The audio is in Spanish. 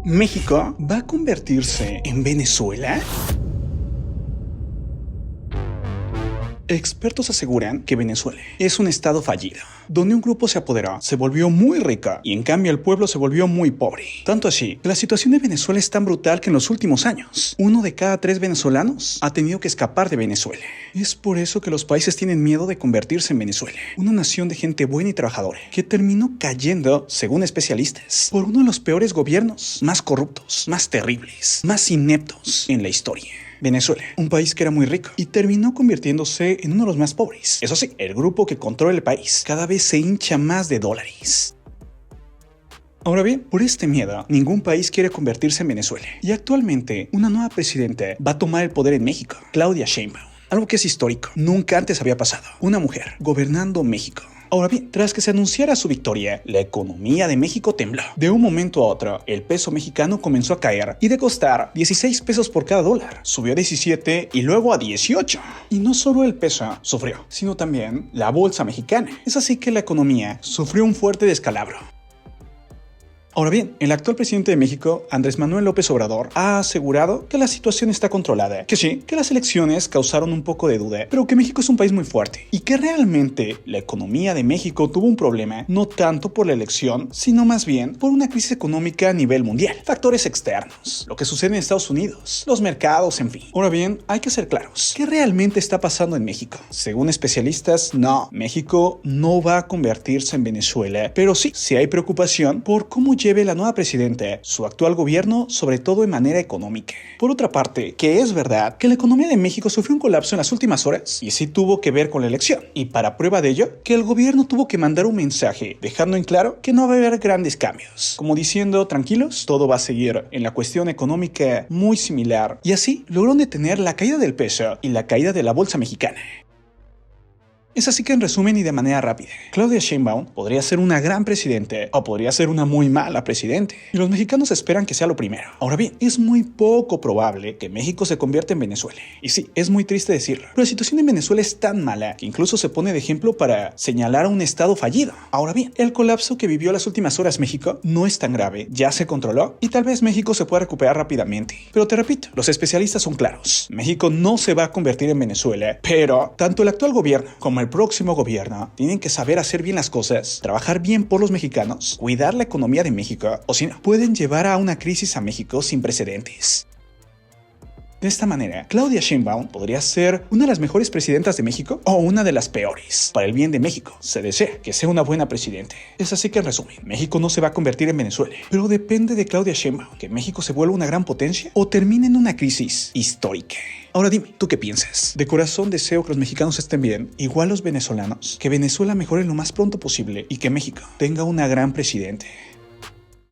¿México va a convertirse en Venezuela? Expertos aseguran que Venezuela es un estado fallido, donde un grupo se apoderó, se volvió muy rica y en cambio el pueblo se volvió muy pobre. Tanto así, la situación de Venezuela es tan brutal que en los últimos años, 1 de cada 3 venezolanos ha tenido que escapar de Venezuela. Es por eso que los países tienen miedo de convertirse en Venezuela, una nación de gente buena y trabajadora, que terminó cayendo, según especialistas, por uno de los peores gobiernos, más corruptos, más terribles, más ineptos en la historia. Venezuela, un país que era muy rico y terminó convirtiéndose en uno de los más pobres. Eso sí, el grupo que controla el país cada vez se hincha más de dólares. Ahora bien, por este miedo, ningún país quiere convertirse en Venezuela. Y actualmente, una nueva presidenta va a tomar el poder en México, Claudia Sheinbaum. Algo que es histórico, nunca antes había pasado. Una mujer gobernando México. Ahora bien, tras que se anunciara su victoria, la economía de México tembló. De un momento a otro, el peso mexicano comenzó a caer y de costar 16 pesos por cada dólar, subió a 17 y luego a 18. Y no solo el peso sufrió, sino también la bolsa mexicana. Es así que la economía sufrió un fuerte descalabro. Ahora bien, el actual presidente de México, Andrés Manuel López Obrador, ha asegurado que la situación está controlada, que sí, que las elecciones causaron un poco de duda, pero que México es un país muy fuerte y que realmente la economía de México tuvo un problema no tanto por la elección, sino más bien por una crisis económica a nivel mundial, factores externos, lo que sucede en Estados Unidos, los mercados, en fin. Ahora bien, hay que ser claros, ¿qué realmente está pasando en México? Según especialistas, no, México no va a convertirse en Venezuela, pero sí hay preocupación por cómo lleve la nueva presidenta su actual gobierno, sobre todo en manera económica. Por otra parte, que es verdad que la economía de México sufrió un colapso en las últimas horas y sí tuvo que ver con la elección. Y para prueba de ello, que el gobierno tuvo que mandar un mensaje dejando en claro que no va a haber grandes cambios, como diciendo, tranquilos, todo va a seguir en la cuestión económica muy similar, y así logró detener la caída del peso y la caída de la bolsa mexicana. Es así que en resumen y de manera rápida, Claudia Sheinbaum podría ser una gran presidente o podría ser una muy mala presidente. Y los mexicanos esperan que sea lo primero. Ahora bien, es muy poco probable que México se convierta en Venezuela. Y sí, es muy triste decirlo, pero la situación en Venezuela es tan mala que incluso se pone de ejemplo para señalar a un estado fallido. Ahora bien, el colapso que vivió las últimas horas México no es tan grave, ya se controló y tal vez México se pueda recuperar rápidamente. Pero te repito, los especialistas son claros. México no se va a convertir en Venezuela, pero tanto el actual gobierno como el próximo gobierno tienen que saber hacer bien las cosas, trabajar bien por los mexicanos, cuidar la economía de México, o si no, pueden llevar a una crisis a México sin precedentes. De esta manera, Claudia Sheinbaum podría ser una de las mejores presidentas de México o una de las peores. Para el bien de México, se desea que sea una buena presidente. Es así que en resumen, México no se va a convertir en Venezuela, pero depende de Claudia Sheinbaum que México se vuelva una gran potencia o termine en una crisis histórica. Ahora dime, ¿tú qué piensas? De corazón deseo que los mexicanos estén bien, igual los venezolanos, que Venezuela mejore lo más pronto posible y que México tenga una gran presidente.